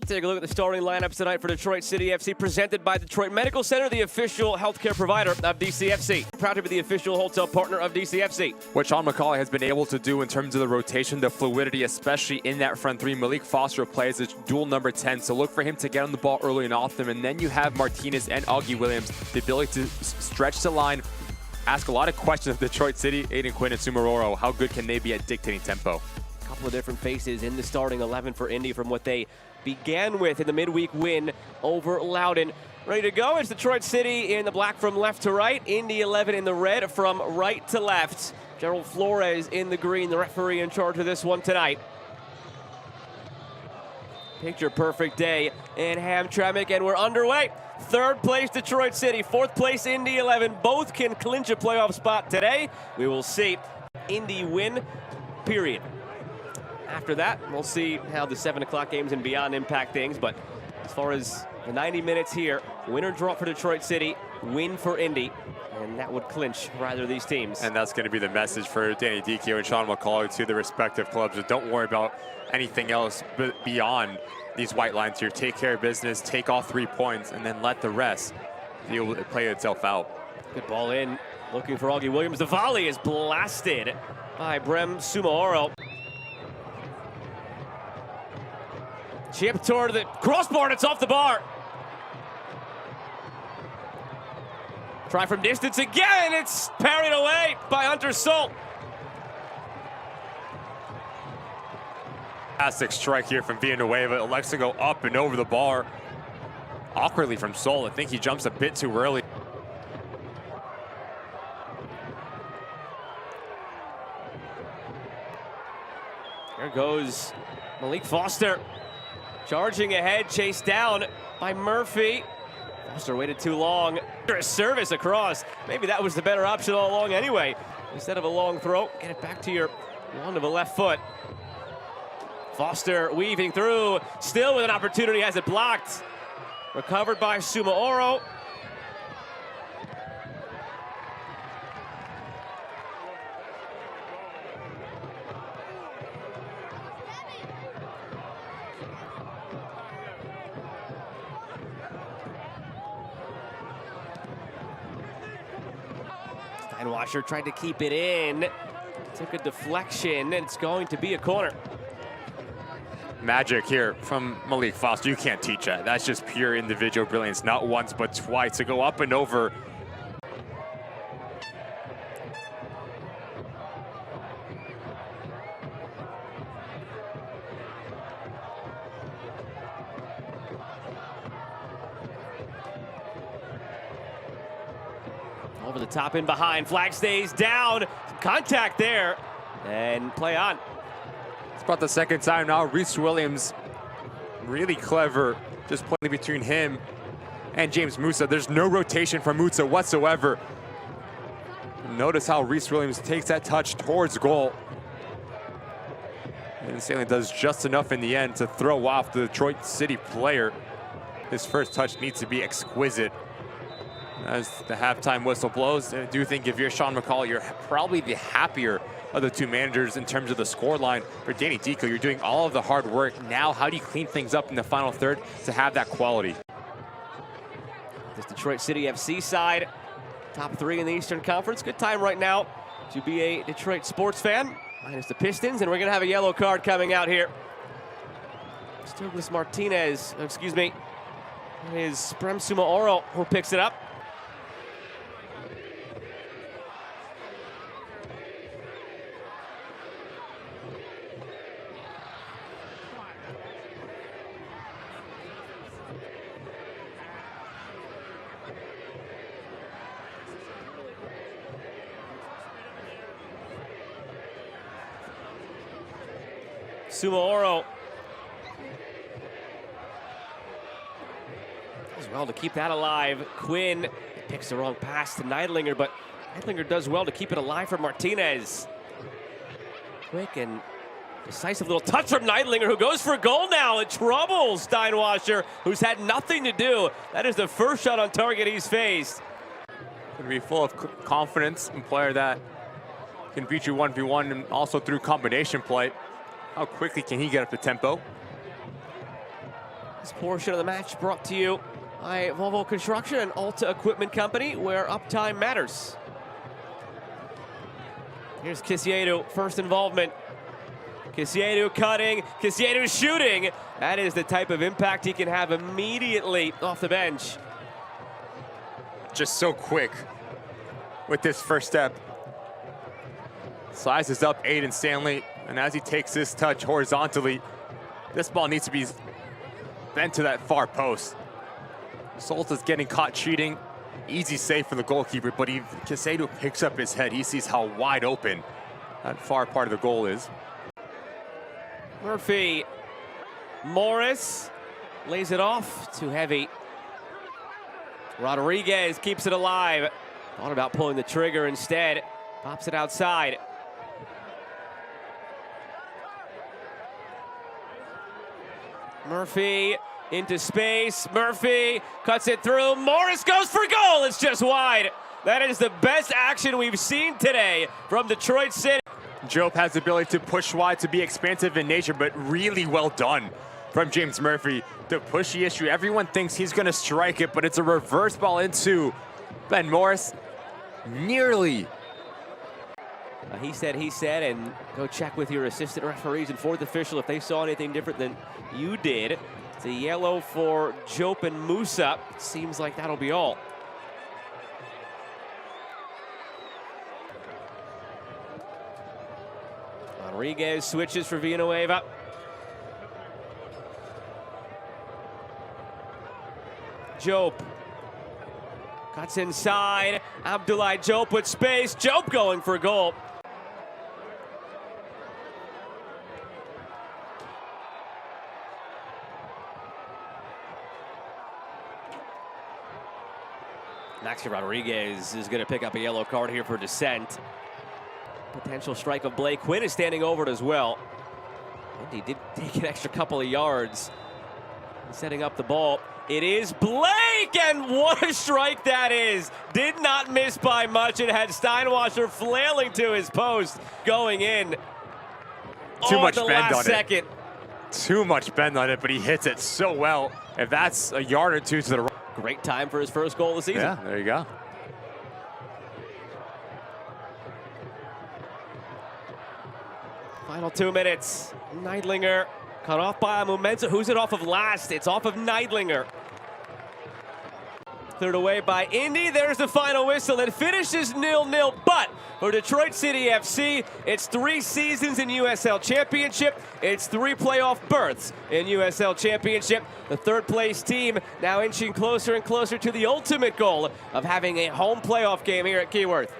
Take a look at the starting lineups tonight for Detroit City FC, presented by Detroit Medical Center, the official healthcare provider of DCFC. Proud to be the official wholesale partner of DCFC. What Sean McCauley has been able to do in terms of the rotation, the fluidity, especially in that front three. Malik Foster plays as dual number 10, so look for him to get on the ball early and often. And then you have Martinez and Augie Williams, the ability to stretch the line, ask a lot of questions of Detroit City. Aiden Quinn and Sumaroro, how good can they be at dictating tempo? A couple of different faces in the starting 11 for Indy from what they began with in the midweek win over Loudoun. Ready to go? It's Detroit City in the black from left to right. Indy 11 in the red from right to left. Gerald Flores in the green, the referee in charge of this one tonight. Picture perfect day in Hamtramck, and we're underway. Third place Detroit City, fourth place Indy 11. Both can clinch a playoff spot today. We will see Indy win, period. After that, we'll see how the 7 o'clock games and beyond impact things. But as far as the 90 minutes here, winner draw for Detroit City, win for Indy, and that would clinch rather these teams. And that's going to be the message for Danny Dicchio and Sean McCauley to the respective clubs. Don't worry about anything else beyond these white lines here. Take care of business, take all 3 points, and then let the rest play itself out. Good ball in, looking for Augie Williams. The volley is blasted by Brem Sumaoro. Chip toward the crossbar, and it's off the bar. Try from distance again, it's parried away by Hunter Salt. Fantastic strike here from Villanueva. Elects to go up and over the bar. Awkwardly from Salt. I think he jumps a bit too early. There goes Malik Foster. Charging ahead, chased down by Murphy. Foster waited too long. A service across. Maybe that was the better option all along anyway. Instead of a long throw, get it back to your one of a left foot. Foster weaving through, still with an opportunity, has it blocked. Recovered by Sumaoro. Steinwasser tried to keep it in. Took a deflection, and it's going to be a corner. Magic here from Malik Foster. You can't teach that. That's just pure individual brilliance. Not once, but twice to go up and over. Over the top and behind. Flag stays down. Contact there. And play on. It's about the second time now. Reese Williams, really clever. Just playing between him and James Musa. There's no rotation from Musa whatsoever. Notice how Reese Williams takes that touch towards goal. And Stanley does just enough in the end to throw off the Detroit City player. His first touch needs to be exquisite. As the halftime whistle blows, I do think if you're Sean McCauley, you're probably the happier of the two managers in terms of the scoreline. For Danny Dicchio, you're doing all of the hard work. Now, how do you clean things up in the final third to have that quality? This Detroit City FC side, top 3 in the Eastern Conference. Good time right now to be a Detroit sports fan. Minus the Pistons, and we're going to have a yellow card coming out here. Douglas Martinez, excuse me, it is Brem Sumaoro who picks it up. Sumaoro does well to keep that alive. Quinn picks the wrong pass to Neidlinger, but Neidlinger does well to keep it alive for Martinez. Quick and decisive little touch from Neidlinger, who goes for a goal now. It troubles Steinwasser, who's had nothing to do. That is the first shot on target he's faced. Going to be full of confidence, a player that can beat you 1v1 and also through combination play. How quickly can he get up the tempo? This portion of the match brought to you by Volvo Construction and Alta Equipment Company, where uptime matters. Here's Kisiedu, first involvement. Kisiedu cutting, Kisiedu shooting. That is the type of impact he can have immediately off the bench. Just so quick with this first step. Sizes up Aiden Stanley, and as he takes this touch horizontally, this ball needs to be bent to that far post. Solta's getting caught cheating. Easy save for the goalkeeper, but Kisiedu picks up his head. He sees how wide open that far part of the goal is. Murphy, Morris lays it off, too heavy. Rodriguez keeps it alive. Thought about pulling the trigger instead. Pops it outside. Murphy into space. Murphy cuts it through. Morris goes for goal. It's just wide. That is the best action we've seen today from Detroit City. Jope has the ability to push wide, to be expansive in nature, but really well done from James Murphy. The pushy issue, everyone thinks he's going to strike it, but it's a reverse ball into Ben Morris. Nearly. He said, and go check with your assistant referees and fourth official if they saw anything different than you did. It's a yellow for Jope and Musa. Seems like that'll be all. Rodriguez switches for Villanueva. Jope cuts inside. Abdoulaye Jope with space. Jope going for goal. Maxi Rodriguez is going to pick up a yellow card here for dissent. Potential strike of Blake. Quinn is standing over it as well. And he did take an extra couple of yards. Setting up the ball. It is Blake, and what a strike that is. Did not miss by much. It had Steinwasser flailing to his post, going in. Too much the bend last on second. it. Too much bend on it, but he hits it so well. If that's a yard or two to the right. Great time for his first goal of the season. Yeah, there you go. Final 2 minutes. Neidlinger cut off by Momenza. Who's it off of last? It's off of Neidlinger. Cleared away by Indy. There's the final whistle. It finishes 0-0, but for Detroit City FC, it's 3 seasons in USL Championship. It's 3 playoff berths in USL Championship. The third place team now inching closer and closer to the ultimate goal of having a home playoff game here at Keyworth.